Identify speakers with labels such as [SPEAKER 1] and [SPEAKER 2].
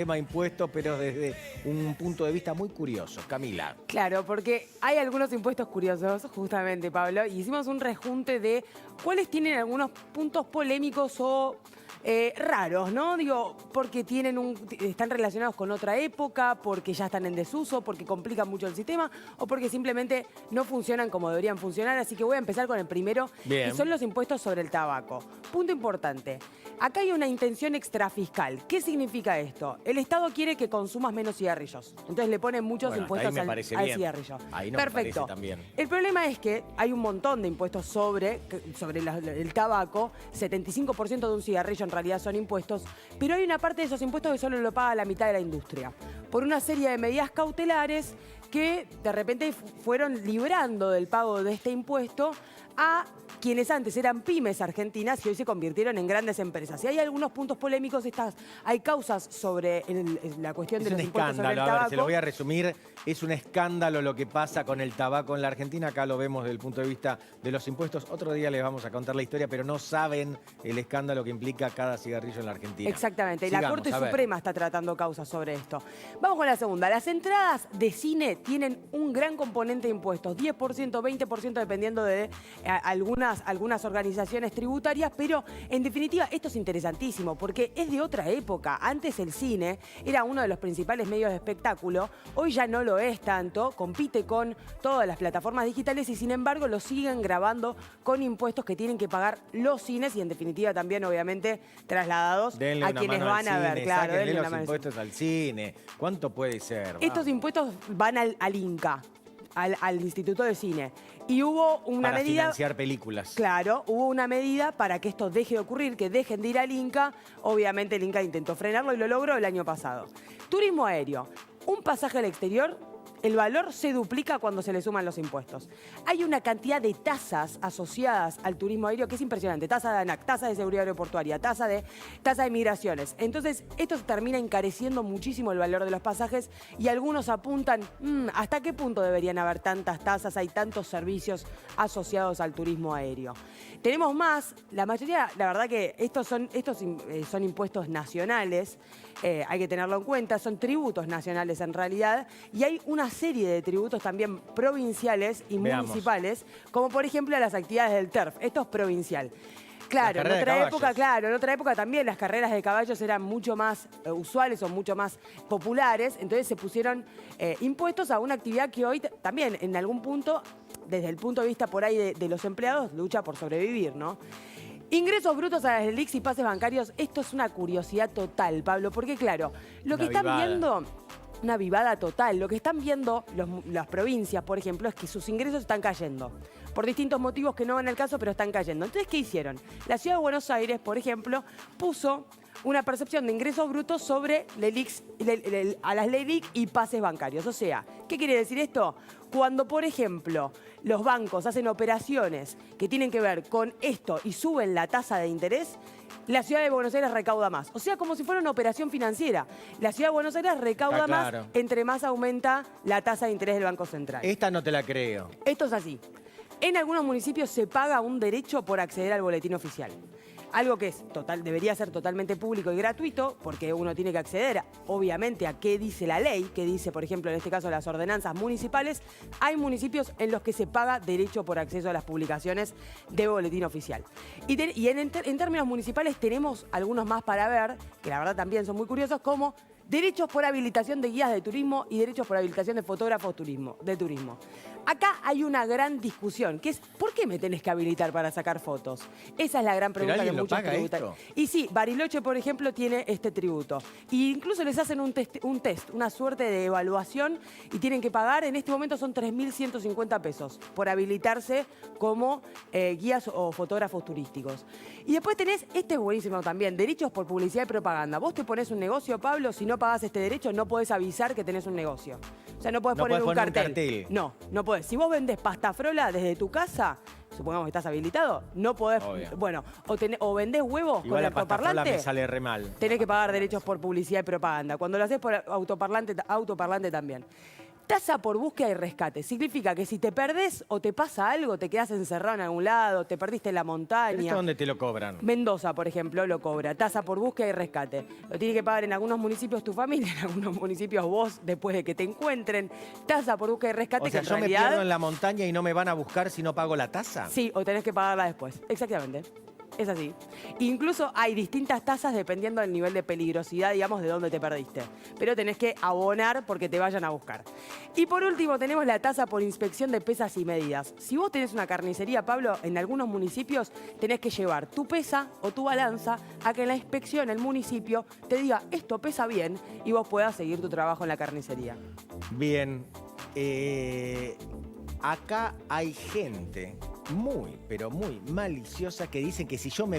[SPEAKER 1] tema de impuestos, pero desde un punto de vista muy curioso. Camila.
[SPEAKER 2] Claro, porque hay algunos impuestos curiosos, justamente, Pablo, y hicimos un rejunte de cuáles tienen algunos puntos polémicos o raros, ¿no? Digo, porque están relacionados con otra época, porque ya están en desuso, porque complican mucho el sistema o porque simplemente no funcionan como deberían funcionar. Así que voy a empezar con el primero, que son los impuestos sobre el tabaco. Punto importante. Acá hay una intención extrafiscal. ¿Qué significa esto? El Estado quiere que consumas menos cigarrillos. Entonces le ponen muchos impuestos al cigarrillo.
[SPEAKER 1] Ahí no
[SPEAKER 2] Perfecto.
[SPEAKER 1] Me parece también.
[SPEAKER 2] El problema es que hay un montón de impuestos sobre el tabaco. 75% de un cigarrillo en realidad son impuestos. Pero hay una parte de esos impuestos que solo lo paga la mitad de la industria. Por una serie de medidas cautelares que de repente fueron librando del pago de este impuesto a quienes antes eran pymes argentinas y hoy se convirtieron en grandes empresas. Y hay algunos puntos polémicos, hay causas sobre la cuestión de los impuestos sobre el tabaco.
[SPEAKER 1] A ver, se lo voy a resumir. Es un escándalo lo que pasa con el tabaco en la Argentina. Acá lo vemos desde el punto de vista de los impuestos. Otro día les vamos a contar la historia, pero no saben el escándalo que implica cada cigarrillo en la Argentina.
[SPEAKER 2] Exactamente.
[SPEAKER 1] Sigamos,
[SPEAKER 2] la Corte Suprema está tratando causas sobre esto. Vamos con la segunda. Las entradas de cine tienen un gran componente de impuestos. 10%, 20% dependiendo de algunas organizaciones tributarias, pero en definitiva esto es interesantísimo porque es de otra época. Antes el cine era uno de los principales medios de espectáculo, hoy ya no lo es tanto, compite con todas las plataformas digitales y sin embargo lo siguen grabando con impuestos que tienen que pagar los cines y en definitiva también obviamente trasladados a quienes van a ver. Claro,
[SPEAKER 1] denle los impuestos al cine. ¿Cuánto puede ser?
[SPEAKER 2] Estos impuestos van al INCA. Al Instituto de Cine. Y hubo una medida...
[SPEAKER 1] Para financiar películas.
[SPEAKER 2] Claro, hubo una medida para que esto deje de ocurrir, que dejen de ir al Inca. Obviamente el Inca intentó frenarlo y lo logró el año pasado. Turismo aéreo. Un pasaje al exterior, el valor se duplica cuando se le suman los impuestos. Hay una cantidad de tasas asociadas al turismo aéreo que es impresionante. Tasa de ANAC, tasa de seguridad aeroportuaria, tasa de migraciones. Entonces, esto termina encareciendo muchísimo el valor de los pasajes y algunos apuntan, ¿hasta qué punto deberían haber tantas tasas? Hay tantos servicios asociados al turismo aéreo. Tenemos más, la mayoría, la verdad que estos son impuestos nacionales, hay que tenerlo en cuenta, son tributos nacionales en realidad, y hay una serie de tributos también provinciales y municipales, como por ejemplo las actividades del TERF. Esto es provincial. Claro, en otra época también las carreras de caballos eran mucho más usuales o mucho más populares, entonces se pusieron impuestos a una actividad que hoy también en algún punto, desde el punto de vista por ahí de los empleados, lucha por sobrevivir, ¿no? Ingresos brutos a las LELIQs y pases bancarios, esto es una curiosidad total, Pablo, porque claro, lo que están viendo... Una vivada total. Lo que están viendo las provincias, por ejemplo, es que sus ingresos están cayendo. Por distintos motivos que no van al caso, pero están cayendo. Entonces, ¿qué hicieron? La Ciudad de Buenos Aires, por ejemplo, puso una percepción de ingresos brutos sobre a las LELIQ y pases bancarios. O sea, ¿qué quiere decir esto? Cuando, por ejemplo, los bancos hacen operaciones que tienen que ver con esto y suben la tasa de interés, la Ciudad de Buenos Aires recauda más. O sea, como si fuera una operación financiera. La Ciudad de Buenos Aires recauda más entre más aumenta la tasa de interés del Banco Central.
[SPEAKER 1] Esta no te la creo.
[SPEAKER 2] Esto es así. En algunos municipios se paga un derecho por acceder al boletín oficial. Algo que debería ser totalmente público y gratuito, porque uno tiene que acceder, obviamente, a qué dice la ley, qué dice, por ejemplo, en este caso, las ordenanzas municipales. Hay municipios en los que se paga derecho por acceso a las publicaciones de boletín oficial. Y en términos municipales tenemos algunos más para ver, que la verdad también son muy curiosos, como derechos por habilitación de guías de turismo y derechos por habilitación de fotógrafos de turismo. Acá hay una gran discusión, que es ¿por qué me tenés que habilitar para sacar fotos? Esa es la gran pregunta que muchos tributarios. Y sí, Bariloche, por ejemplo, tiene este tributo. E incluso les hacen un test, una suerte de evaluación, y tienen que pagar, en este momento son 3.150 pesos por habilitarse como guías o fotógrafos turísticos. Y después tenés, este es buenísimo también, derechos por publicidad y propaganda. Vos te ponés un negocio, Pablo, si no pagás este derecho, no podés avisar que tenés un negocio. O sea, no podés poner un cartel. No podés. Si vos vendés pasta frola desde tu casa, supongamos que estás habilitado, no podés...
[SPEAKER 1] Obvio.
[SPEAKER 2] Bueno, o vendés huevos
[SPEAKER 1] igual
[SPEAKER 2] con el autoparlante,
[SPEAKER 1] me sale re mal.
[SPEAKER 2] tenés que pagar derechos por publicidad y propaganda. Cuando lo haces por autoparlante también. Tasa por búsqueda y rescate. Significa que si te perdés o te pasa algo, te quedás encerrado en algún lado, te perdiste en la
[SPEAKER 1] ¿Pero
[SPEAKER 2] montaña.
[SPEAKER 1] esto dónde te lo cobran?
[SPEAKER 2] Mendoza, por ejemplo, lo cobra. Tasa por búsqueda y rescate. Lo tiene que pagar en algunos municipios tu familia, en algunos municipios vos, después de que te encuentren. Tasa por búsqueda y rescate,
[SPEAKER 1] O sea,
[SPEAKER 2] que
[SPEAKER 1] yo
[SPEAKER 2] en
[SPEAKER 1] me
[SPEAKER 2] realidad...
[SPEAKER 1] pierdo en la montaña y no me van a buscar si no pago la tasa.
[SPEAKER 2] Sí, o tenés que pagarla después. Exactamente. Es así. Incluso hay distintas tasas dependiendo del nivel de peligrosidad, digamos, de dónde te perdiste. Pero tenés que abonar porque te vayan a buscar. Y por último tenemos la tasa por inspección de pesas y medidas. Si vos tenés una carnicería, Pablo, en algunos municipios tenés que llevar tu pesa o tu balanza a que en la inspección el municipio te diga esto pesa bien y vos puedas seguir tu trabajo en la carnicería.
[SPEAKER 1] Bien. Acá hay gente muy, pero muy maliciosa que dicen que si yo me